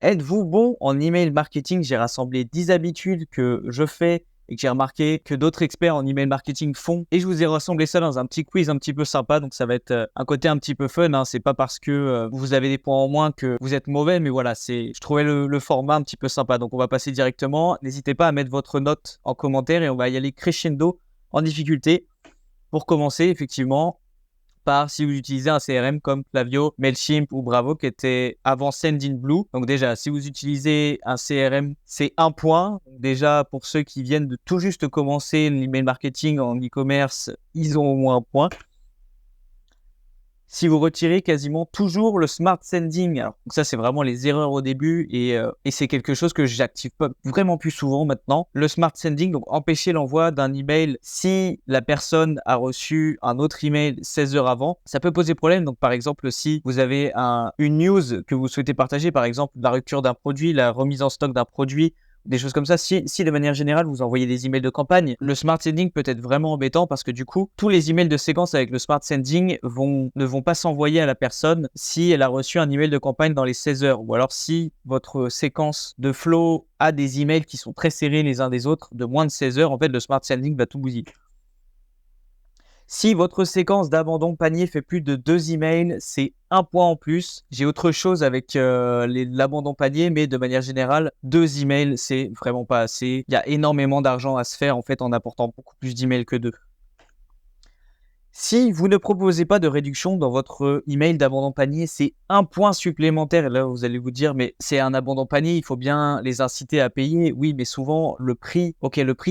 Êtes-vous bon en email marketing? J'ai rassemblé 10 habitudes que je fais et que j'ai remarqué que d'autres experts en email marketing font. Et je vous ai rassemblé ça dans un petit quiz un petit peu sympa. Donc, ça va être un côté un petit peu fun, hein. C'est pas parce que vous avez des points en moins que vous êtes mauvais, mais voilà, je trouvais le format un petit peu sympa. Donc, on va passer directement. N'hésitez pas à mettre votre note en commentaire et on va y aller crescendo en difficulté. Pour commencer, effectivement, par si vous utilisez un CRM comme Klaviyo, Mailchimp ou Bravo qui était avant Sendinblue. Donc déjà, si vous utilisez un CRM, c'est un point. Déjà, pour ceux qui viennent de tout juste commencer l'email marketing en e-commerce, ils ont au moins un point. Si vous retirez quasiment toujours le smart sending, alors donc ça c'est vraiment les erreurs au début et c'est quelque chose que j'active pas vraiment plus souvent maintenant. Le smart sending, donc empêcher l'envoi d'un email si la personne a reçu un autre email 16 heures avant, ça peut poser problème. Donc par exemple, si vous avez une news que vous souhaitez partager, par exemple la rupture d'un produit, la remise en stock d'un produit, des choses comme ça. Si de manière générale, vous envoyez des emails de campagne, le smart sending peut être vraiment embêtant parce que du coup, tous les emails de séquence avec le smart sending ne vont pas s'envoyer à la personne si elle a reçu un email de campagne dans les 16 heures. Ou alors si votre séquence de flow a des emails qui sont très serrés les uns des autres de moins de 16 heures, en fait, le smart sending va tout bousiller. Si votre séquence d'abandon panier fait plus de 2 emails, c'est un point en plus. J'ai autre chose avec l'abandon panier, mais de manière générale, 2 emails, c'est vraiment pas assez. Il y a énormément d'argent à se faire en fait en apportant beaucoup plus d'emails que 2. Si vous ne proposez pas de réduction dans votre email d'abandon panier, c'est un point supplémentaire. Et là, vous allez vous dire, mais c'est un abandon panier, il faut bien les inciter à payer. Oui, mais souvent, le prix,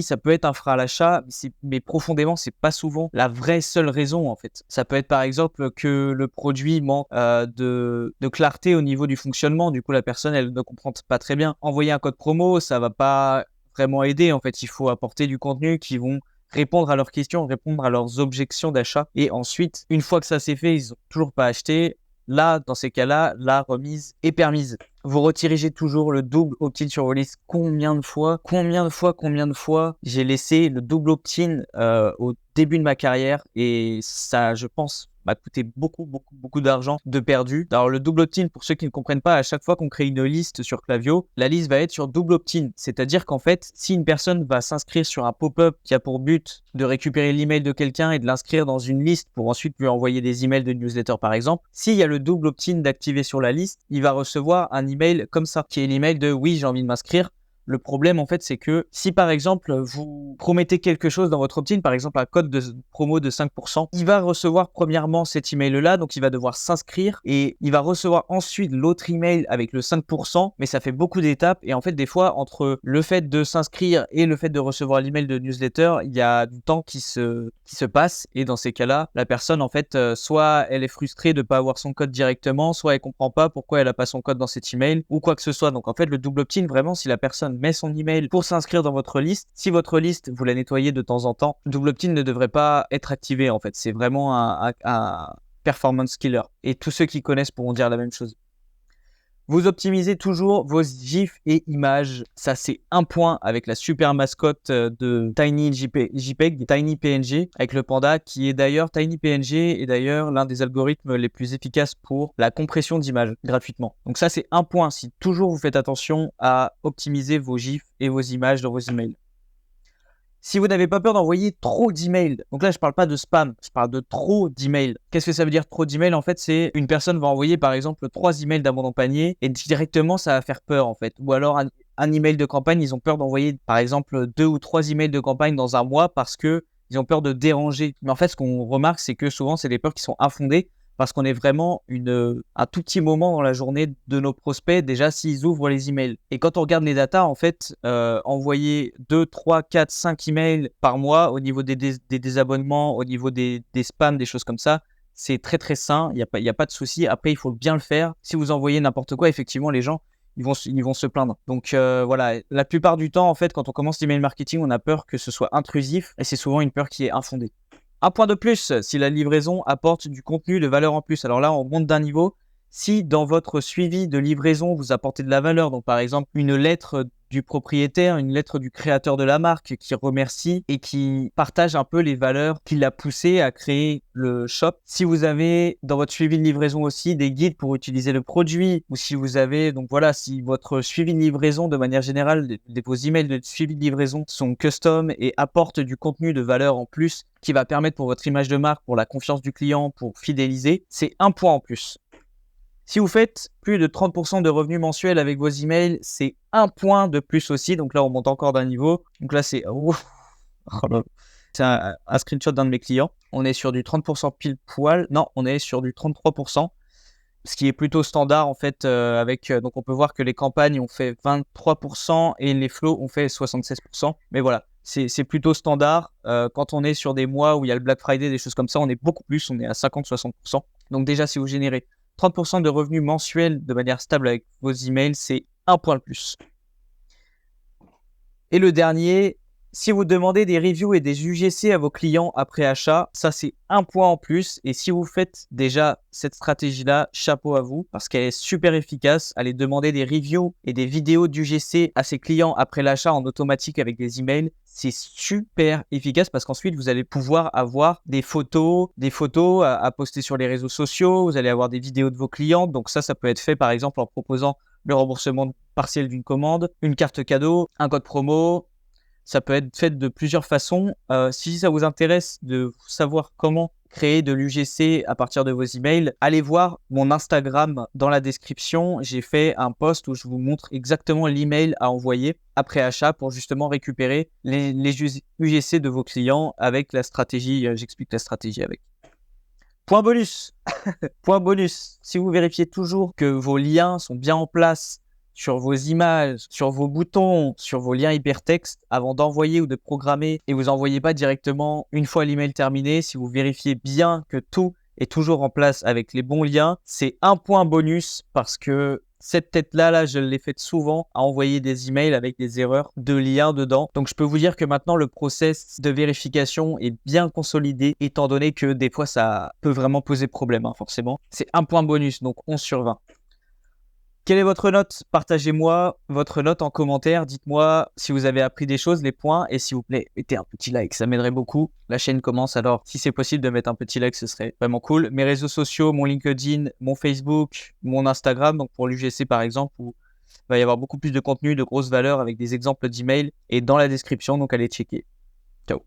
ça peut être un frein à l'achat, mais profondément, c'est pas souvent la vraie seule raison, en fait. Ça peut être, par exemple, que le produit manque de clarté au niveau du fonctionnement. Du coup, la personne, elle ne comprend pas très bien. Envoyer un code promo, ça va pas vraiment aider. En fait, il faut apporter du contenu qui vont répondre à leurs questions, répondre à leurs objections d'achat. Et ensuite, une fois que ça c'est fait, ils n'ont toujours pas acheté. Là, dans ces cas-là, la remise est permise. Vous redirigez toujours le double opt-in sur vos listes. Combien de fois j'ai laissé le double opt-in au début de ma carrière et ça, je pense, m'a coûté beaucoup d'argent de perdu. Alors le double opt-in, pour ceux qui ne comprennent pas, à chaque fois qu'on crée une liste sur Klaviyo, la liste va être sur double opt-in. C'est-à-dire qu'en fait, si une personne va s'inscrire sur un pop-up qui a pour but de récupérer l'email de quelqu'un et de l'inscrire dans une liste pour ensuite lui envoyer des emails de newsletter par exemple, s'il y a le double opt-in d'activer sur la liste, il va recevoir un email comme ça, qui est l'email de oui, j'ai envie de m'inscrire. Le problème, en fait, c'est que si par exemple, vous promettez quelque chose dans votre opt-in, par exemple un code de promo de 5%, il va recevoir premièrement cet email-là, donc il va devoir s'inscrire et il va recevoir ensuite l'autre email avec le 5%, mais ça fait beaucoup d'étapes et en fait, des fois, entre le fait de s'inscrire et le fait de recevoir l'email de newsletter, il y a du temps qui se passe et dans ces cas-là, la personne, en fait, soit elle est frustrée de ne pas avoir son code directement, soit elle comprend pas pourquoi elle n'a pas son code dans cet email ou quoi que ce soit. Donc en fait, le double opt-in, vraiment, si la personne met son email pour s'inscrire dans votre liste, si votre liste, vous la nettoyez de temps en temps, double opt-in ne devrait pas être activé en fait. C'est vraiment un performance killer. Et tous ceux qui connaissent pourront dire la même chose. Vous optimisez toujours vos GIFs et images. Ça, c'est un point avec la super mascotte de JPEG, Tiny PNG, avec le panda, qui est d'ailleurs, Tiny PNG est d'ailleurs l'un des algorithmes les plus efficaces pour la compression d'images gratuitement. Donc ça, c'est un point. Si toujours vous faites attention à optimiser vos GIFs et vos images dans vos emails. Si vous n'avez pas peur d'envoyer trop d'emails, donc là je parle pas de spam, je parle de trop d'emails. Qu'est-ce que ça veut dire trop d'emails? En fait, c'est une personne va envoyer par exemple 3 emails d'abandon panier et directement ça va faire peur en fait. Ou alors un email de campagne, ils ont peur d'envoyer par exemple 2 ou 3 emails de campagne dans un mois parce que ils ont peur de déranger. Mais en fait, ce qu'on remarque, c'est que souvent c'est des peurs qui sont infondées parce qu'on est vraiment un tout petit moment dans la journée de nos prospects, déjà s'ils ouvrent les emails. Et quand on regarde les datas, en fait, envoyer 2, 3, 4, 5 emails par mois au niveau des désabonnements, au niveau des spams, des choses comme ça, c'est très très sain, il n'y a pas de souci. Après, il faut bien le faire. Si vous envoyez n'importe quoi, effectivement, les gens, ils vont se plaindre. Donc voilà, la plupart du temps, en fait, quand on commence l'email marketing, on a peur que ce soit intrusif et c'est souvent une peur qui est infondée. Un point de plus, si la livraison apporte du contenu de valeur en plus. Alors là, on monte d'un niveau. Si dans votre suivi de livraison, vous apportez de la valeur, donc par exemple une lettre du propriétaire, une lettre du créateur de la marque qui remercie et qui partage un peu les valeurs qui l'a poussé à créer le shop. Si vous avez dans votre suivi de livraison aussi des guides pour utiliser le produit, ou si vous avez, donc voilà, si votre suivi de livraison de manière générale, vos emails de suivi de livraison sont custom et apportent du contenu de valeur en plus qui va permettre pour votre image de marque, pour la confiance du client, pour fidéliser, c'est un point en plus. Si vous faites plus de 30% de revenus mensuels avec vos emails, c'est un point de plus aussi. Donc là, on monte encore d'un niveau. Donc là, c'est c'est un screenshot d'un de mes clients. On est sur du 30% pile poil. Non, on est sur du 33%, ce qui est plutôt standard en fait. Donc on peut voir que les campagnes ont fait 23% et les flows ont fait 76%. Mais voilà, c'est plutôt standard. Quand on est sur des mois où il y a le Black Friday, des choses comme ça, on est beaucoup plus. On est à 50-60%. Donc déjà, si vous générez 30% de revenus mensuels de manière stable avec vos emails, c'est un point de plus. Et le dernier, si vous demandez des reviews et des UGC à vos clients après achat, ça c'est un point en plus. Et si vous faites déjà cette stratégie-là, chapeau à vous, parce qu'elle est super efficace. Aller demander des reviews et des vidéos d'UGC à ses clients après l'achat en automatique avec des emails, c'est super efficace parce qu'ensuite vous allez pouvoir avoir des photos à poster sur les réseaux sociaux. Vous allez avoir des vidéos de vos clients. Donc ça peut être fait par exemple en proposant le remboursement partiel d'une commande, une carte cadeau, un code promo. Ça peut être fait de plusieurs façons. Si ça vous intéresse de savoir comment créer de l'UGC à partir de vos emails, allez voir mon Instagram dans la description. J'ai fait un post où je vous montre exactement l'email à envoyer après achat pour justement récupérer les UGC de vos clients avec la stratégie. J'explique la stratégie avec. Point bonus. Point bonus. Si vous vérifiez toujours que vos liens sont bien en place sur vos images, sur vos boutons, sur vos liens hypertextes avant d'envoyer ou de programmer et vous n'envoyez pas directement une fois l'email terminé, si vous vérifiez bien que tout est toujours en place avec les bons liens, c'est un point bonus parce que cette tête-là, je l'ai faite souvent à envoyer des emails avec des erreurs de liens dedans. Donc, je peux vous dire que maintenant, le process de vérification est bien consolidé, étant donné que des fois, ça peut vraiment poser problème, forcément. C'est un point bonus, donc 11 sur 20. Quelle est votre note? Partagez-moi votre note en commentaire. Dites-moi si vous avez appris des choses, les points. Et s'il vous plaît, mettez un petit like, ça m'aiderait beaucoup. La chaîne commence, alors si c'est possible de mettre un petit like, ce serait vraiment cool. Mes réseaux sociaux, mon LinkedIn, mon Facebook, mon Instagram, donc pour l'UGC par exemple, où il va y avoir beaucoup plus de contenu, de grosses valeurs avec des exemples d'emails. Et dans la description, donc allez checker. Ciao.